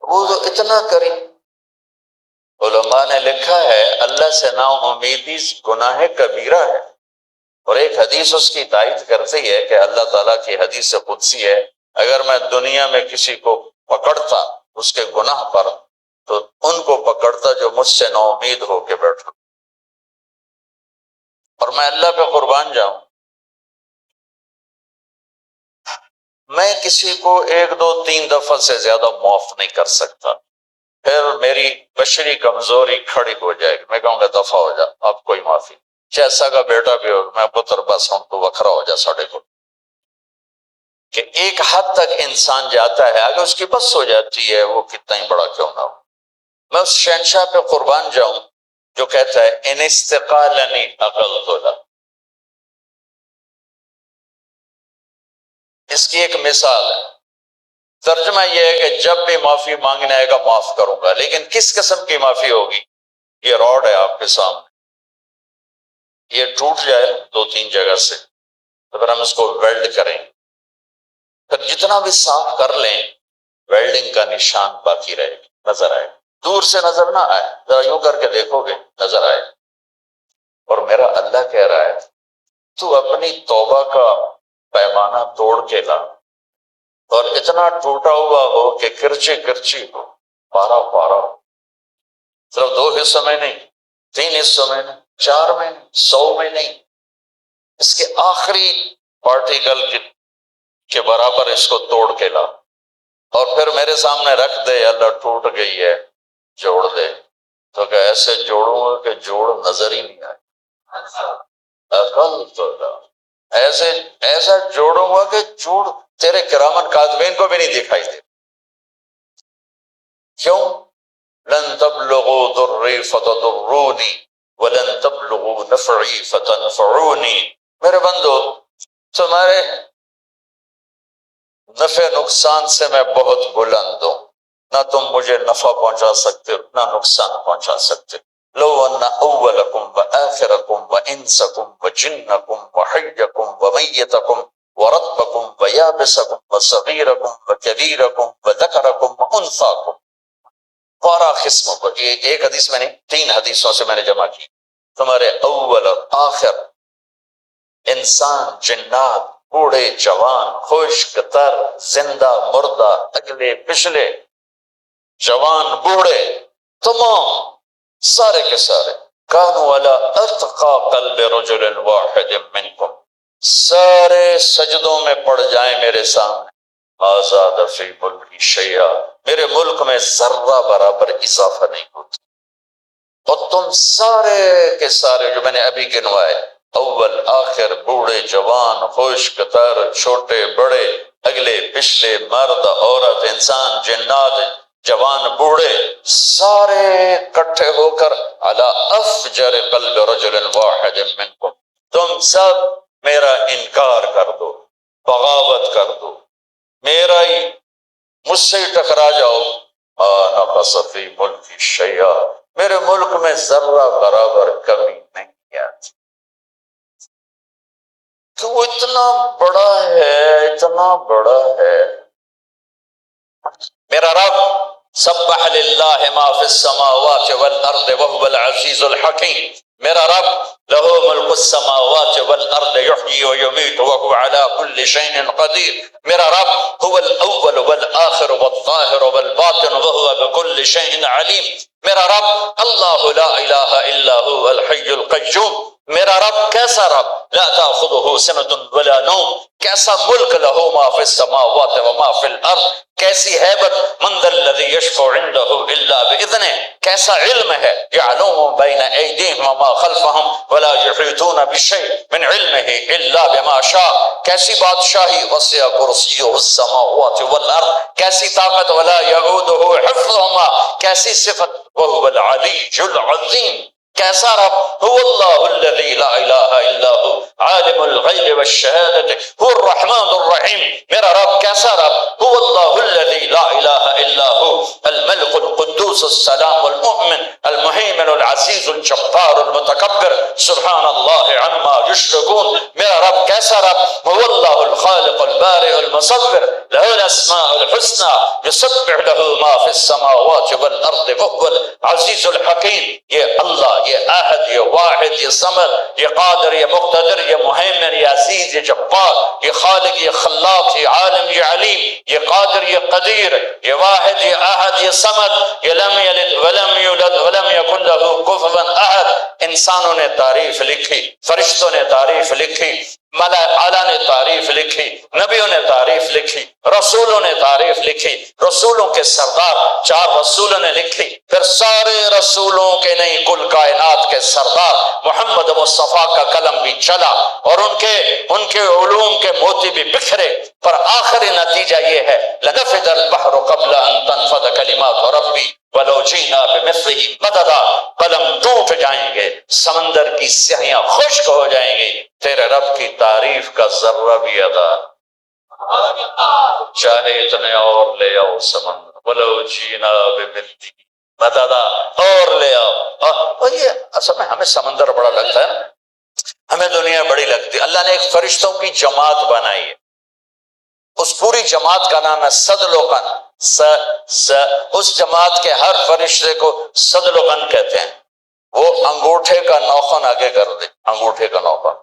وہ تو اتنا کریم۔ علماء نے لکھا ہے اللہ سے نا امیدی گناہ کبیرہ ہے، اور ایک حدیث اس کی تائید کرتی ہے کہ اللہ تعالیٰ کی حدیث قدسی ہے، اگر میں دنیا میں کسی کو پکڑتا اس کے گناہ پر تو ان کو پکڑتا جو مجھ سے نا امید ہو کے بیٹھا، اور میں اللہ پہ قربان جاؤں۔ میں کسی کو 1 2 3 دفعہ سے زیادہ معاف نہیں کر سکتا، پھر میری بشری کمزوری کھڑی ہو جائے گی، میں کہوں گا دفع ہو جا، اب کوئی معافی، چیسا کا بیٹا بھی ہو، میں پتر بس ہوں تو وکھرا ہو جا ساڑھے کو، کہ ایک حد تک انسان جاتا ہے، اگر اس کی بس ہو جاتی ہے وہ کتنا ہی بڑا کیوں نہ ہو۔ میں اس شہنشاہ پہ قربان جاؤں جو کہتا ہے ان استقالنی عقلت له۔ اس کی ایک مثال ہے، ترجمہ یہ ہے کہ جب بھی معافی مانگنے آئے گا معاف کروں گا، لیکن کس قسم کی معافی ہوگی؟ یہ راڈ ہے آپ کے سامنے، یہ ٹوٹ جائے 2 3 جگہ سے تو پھر ہم اس کو ویلڈ کریں، پھر جتنا بھی صاف کر لیں ویلڈنگ کا نشان باقی رہے گا، نظر آئے گا، دور سے نظر نہ آئے، ذرا یوں کر کے دیکھو گے نظر آئے گا۔ اور میرا اللہ کہہ رہا ہے تو اپنی توبہ کا پیمانہ توڑ کے لا، اور اتنا ٹوٹا ہوا ہو کہ کرچی کرچی ہو، پارا پارا ہو، صرف 2 حصوں میں نہیں، 3 حصوں میں نہیں، 4 میں نہیں، 100 میں نہیں، اس کے آخری پارٹیکل کے برابر اس کو توڑ کے لا، اور پھر میرے سامنے رکھ دے، اللہ ٹوٹ گئی ہے جوڑ دے، تو کہ ایسے جوڑوں گا کہ جوڑ نظر ہی نہیں آئے، عقل تو ایسا جوڑوں گا کہ جوڑ تیرے کرامن کاتبین کو بھی نہیں دکھائی دے۔ کیوں؟ لن تبلغوا ضری فتضرونی ولن تبلغوا نفعی فتنفعونی، میرے بندو تمہارے نفع نقصان سے میں بہت بلند ہوں، نہ تم مجھے نفع پہنچا سکتے نہ نقصان پہنچا سکتے۔ لو ان اولکم وآخرکم وانسکم وجنکم وحیکم ومیتکم ورطبکم ویابسکم وصغیرکم وکبیرکم وذکرکم وانثاکم، 12 قسموں کو، یہ ایک حدیث میں نہیں 3 حدیثوں سے میں نے جمع کی، تمہارے اول اور آخر، انسان، جنات، بوڑھے جوان، خشک تر، زندہ مردہ، اگلے پچھلے، جوان بوڑھے، تمام سارے کے سارے، کانوا علی اتقى قلب رجل واحد منکم، سارے سجدوں میں پڑ جائیں میرے سامنے، ما زاد فی ملکی شیئا، میرے ملک میں ذرہ برابر اضافہ نہیں ہوتا، اور تم سارے کے سارے جو میں نے ابھی گنوائے، اول آخر، بوڑھے جوان، خشک تر، چھوٹے بڑے، اگلے پچھلے، مرد عورت، انسان جنات، جوان بوڑھے، سارے اکٹھے ہو کر علی افجر قلب رجل واحد منکم، تم سب میرا انکار کر دو، بغاوت کر دو، میرا ہی مجھ سے ہی ٹکرا جاؤ، نقص فی ملکی شیئا، میرے ملک میں ذرہ برابر کمی نہیں آتی، تو وہ اتنا بڑا ہے، اتنا بڑا ہے۔ میرا رب سبح للہ ما فی السماوات والارض وهو العزیز الحکیم، میرا رب لہ ملک السماوات والارض یحیی ویمیت وهو على كل شیء قدیر، میرا رب هو الاول والآخر والظاہر والباطن وهو بكل شیء علیم، میرا رب اللہ لا الہ الا هو الحی القیوم، میرا رب کیسا رب، لا تأخذه سنة ولا نوم، کیسا ملک لہ ما فی السماوات وما فی الارض، کیسی ہیبت، من ذا الذی یشفع عنده الا باذنہ، کیسا علم ہے، یعلم بین ایدیہم وما خلفہم ولا یحیطون بشیء من علمہ الا بما شاء، کیسی بادشاہی، وسع کرسیہ السماوات والارض، کیسی طاقت، ولا یعودہ حفظہما، کیسی صفت، وهو العلی العظیم، کیسا رب، هو اللہ الذی لا الہ الا هو عالم الغیب والشہادت هو الرحمن الرحیم، میرا رب کیسا رب، هو اللہ الذی لا الہ الا هو الملک القدوس السلام المؤمن المہیمن العزیز العزیز الجبار المتکبر سبحان اللہ عما یشرکون. میرا رب کیسا رب؟ هو اللہ الخالق البارئ المصور له الاسماء الحسنى یسبح له ما فی السماوات والارض وهو العزیز الحکیم. یہ اللہ، یہ احد، یہ واحد، یہ صمد، یہ قادر، یہ مقتدر، یہ مہیمن، یہ عزیز، یہ جبار، یہ خالق، یہ خلاق، یہ عالم، یہ علیم، یہ قادر، یہ قدیر، یہ واحد، یہ احد، یہ صمد، یہ لم یلد ولم یولد ولم یکن له کفوا احد. انسانوں نے تعریف لکھی، فرشتوں نے تعریف لکھی، اعلیٰ نے تعریف لکھی، نبیوں نے تعریف لکھی، رسولوں نے تعریف لکھی، رسولوں کے سردار 4 رسولوں نے لکھی، پھر سارے رسولوں کے نہیں کل کائنات کے سردار محمد مصطفیٰ کا قلم بھی چلا اور ان کے علوم کے موتی بھی بکھرے، پر آخری نتیجہ یہ ہے لنفد البحر قبل ان تنفد کلمات ربی ولو جینا بمثلہ مددا. قلم ٹوٹ جائیں گے، سمندر کی سیاہیاں خشک ہو جائیں گی، تیرے رب کی تعریف کا ذرہ بھی ادا. چاہے اتنے اور لے آؤ سمندر، ولو جینا بمثلہ مددا، اور لے آؤ. اور یہ اصل میں ہمیں سمندر بڑا لگتا ہے، ہمیں دنیا بڑی لگتی ہے. اللہ نے ایک فرشتوں کی جماعت بنائی ہے، اس پوری جماعت کا نام ہے صدلقن. اس جماعت کے ہر فرشتے کو صدلقن کہتے ہیں. وہ انگوٹھے کا نوخن آگے کر دے، انگوٹھے کا نوخن،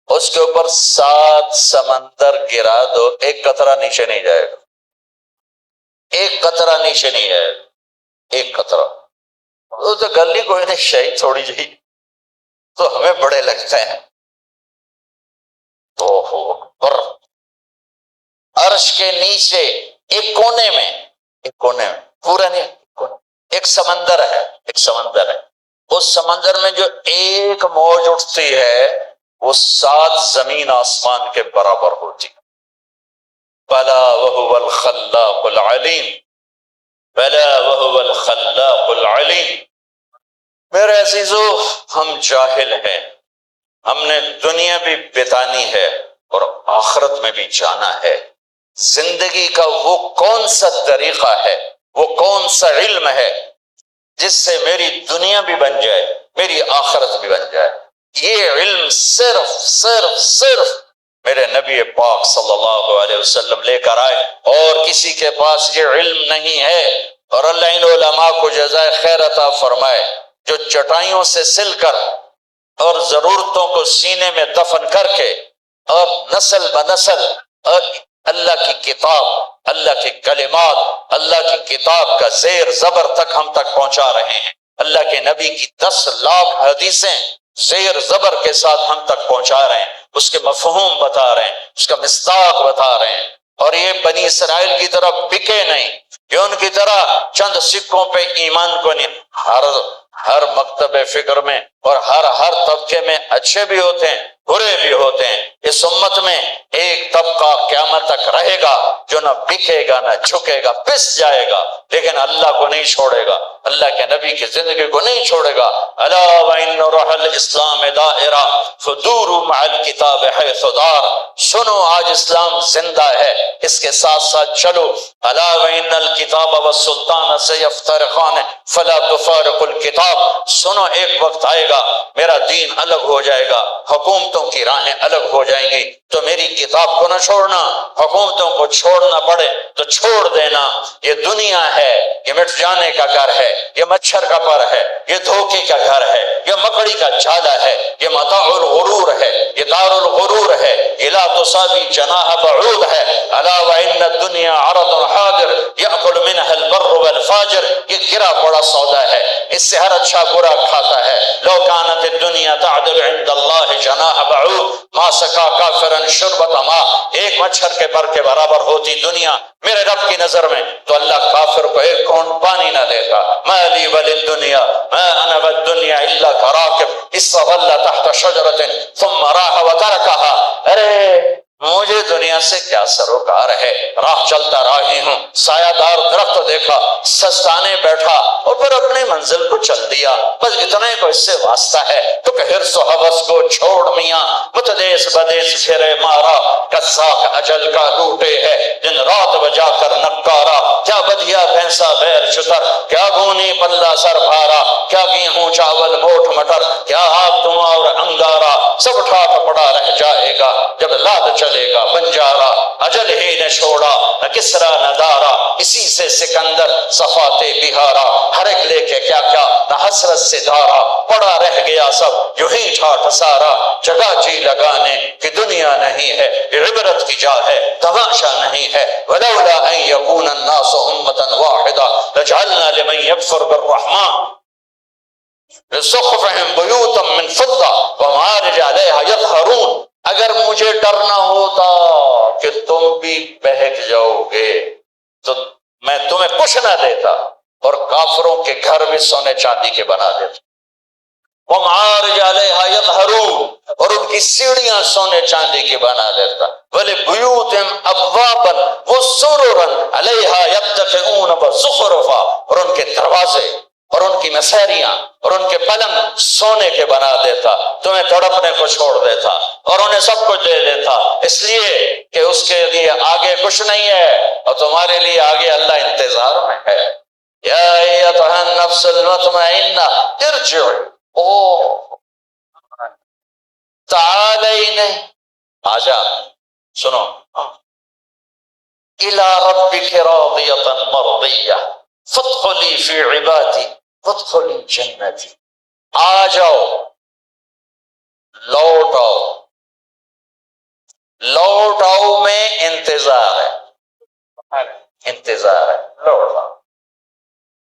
اس کے اوپر 7 سمندر گرا دو، ایک قطرہ نیچے نہیں جائے گا، ایک قطرہ نیچے نہیں جائے گا، ایک قطرہ. وہ تو گلی کوئی نہیں، شہید تھوڑی جی تو ہمیں بڑے لگتے ہیں. عرش کے نیچے ایک کونے میں پورا نہیں، ایک سمندر ہے، ایک سمندر ہے. اس سمندر میں جو ایک موج اٹھتی ہے وہ 7 زمین آسمان کے برابر ہوتی. بلا وهو الخلاق العلیم، بلا وهو الخلاق العلیم. میرے عزیزو، ہم جاہل ہیں، ہم نے دنیا بھی بتانی ہے اور آخرت میں بھی جانا ہے. زندگی کا وہ کون سا طریقہ ہے، وہ کون سا علم ہے جس سے میری دنیا بھی بن جائے، میری آخرت بھی بن جائے. یہ علم صرف میرے نبی پاک صلی اللہ علیہ وسلم لے کر آئے، اور کسی کے پاس یہ علم نہیں ہے. اور اللہ ان علماء کو جزائے خیر عطا فرمائے جو چٹائیوں سے سل کر اور ضرورتوں کو سینے میں دفن کر کے اور نسل بنسل اور اللہ کی کتاب، اللہ کے کلمات، اللہ کی کتاب کا زیر زبر تک ہم تک پہنچا رہے ہیں. اللہ کے نبی کی 10 لاکھ حدیثیں زیر زبر کے ساتھ ہم تک پہنچا رہے ہیں، اس کے مفہوم بتا رہے ہیں، اس کا مصداق بتا رہے ہیں. اور یہ بنی اسرائیل کی طرح بکے نہیں، یہ ان کی طرح چند سکوں پہ ایمان کو نہیں. ہر مکتب فکر میں اور ہر طبقے میں اچھے بھی ہوتے ہیں، برے بھی ہوتے ہیں. اس امت میں ایک طبقہ قیامت تک رہے گا جو نہ بکے گا نہ جھکے گا، پس جائے گا، لیکن اللہ کو نہیں چھوڑے گا، اللہ کے نبی کی زندگی کو نہیں چھوڑے گا. الا وان روح الاسلام دائرہ فدوروا مع الکتاب حیث دار. سنو آج اسلام زندہ ہے، اس کے ساتھ ساتھ چلو. الا وان الکتاب والسلطان سیفترقان فلا تفارق الکتاب. سنو ایک وقت آئے گا میرا دین الگ ہو جائے گا، حکومتوں کی راہیں الگ ہو جائیں گی، تو میری کتاب کو نہ چھوڑنا. حکومتوں کو چھوڑنا پڑے تو چھوڑ دینا. یہ دنیا ہے، یہ مٹ جانے کا گھر ہے، یہ مچھر کا پر ہے، یہ دھوکے کا گھر ہے، یہ مکڑی کا جالا ہے، یہ متاع الغرور ہے، یہ دار الغرور ہے، یہ لا تساوی جناح بعود ہے. الا وان الدنيا عرض حاضر ياكل منها البر والفاجر. یہ گرا پڑا سودا ہے، اس سے ہر اچھا برا کھاتا ہے. لو كانت الدنيا تعدل عند الله جناح بعوض ما سقى كافرا شربة ماء. ایک مچھر کے پر کے برابر ہوتی دنیا میرے رب کی نظر میں تو اللہ کافر کو ایک کون پانی نہ دیتا. ما لي وللدنيا ما انا والدنيا الا كراكب استظل تحت شجرة ثم راح وتركها. ارے مجھے دنیا سے کیا سروکار ہے، راہ چلتا راہی ہوں، سایہ دار درخت دیکھا، سستانے بیٹھا اور پھر اپنی منزل کو چل دیا. بس اتنے کو اس سے واسطہ ہے تو کہ حرص و حوث کو چھوڑ میاں متدیس بدیس پھرے مارا. قزاق اجل کا لوٹے ہے دن رات بجا کر نکارا. کیا بدیا بھینسا بیر چتر، کیا گونی پلہ سر بھارا، کیا گیہوں چاول موٹ مٹر، کیا آگ دھواں اور انگارا، سب ٹھاٹ پڑا رہ جائے گا جب لاد چلے گا بنجارا۔ اجل ہی نے چھوڑا نہ کسرا نہ دارا، اسی سے سکندر صفات بہارا، ہر ایک لے کے کیا کیا نہ حسرت سے دھارا، پڑا رہ گیا سب یوں ہی ٹھاٹ سارا۔ جگہ جی لگانے کی دنیا نہیں ہے، یہ عبرت کی جا ہے تماشا نہیں ہے۔ ولولا ان یکون الناس امۃ واحدہ لجعلنا لمن یکفر بالرحمن لسقفهم بیوتا من فضہ ومعارج علیہا یظہرون۔ اگر مجھے ڈر نہ ہوتا کہ تم بھی بہک جاؤ گے تو میں تمہیں کچھ نہ دیتا اور کافروں کے گھر بھی سونے چاندی کے بنا دیتا، ومعارج علیہا یظہرون، اور ان کی سیڑھیاں سونے چاندی کی بنا دیتا، وَلِبُيُوتِهِمْ أَبْوَابًا وَسُرُرًا عَلَيْهَا يَتَّكِئُونَ وَزُخْرُفًا، اور ان کے دروازے اور ان کی مسیریاں اور ان کے پلنگ سونے کے بنا دیتا، تمہیں تڑپنے کو چھوڑ دیتا اور انہیں سب کچھ دے دیتا، اس لیے کہ اس کے لیے آگے کچھ نہیں ہے اور تمہارے لیے آگے اللہ انتظار میں ہے۔ یا ایتھا النفس المطمئنہ ارجعی، تعالین، آجا، سنو، الی ربک راضیۃ مرضیہ فادخلی فی عبادی وادخلی جنتی، آ جاؤ، لوٹ آؤ، لوٹ آؤ میں انتظار ہے، انتظار ہے، لوٹ آؤ۔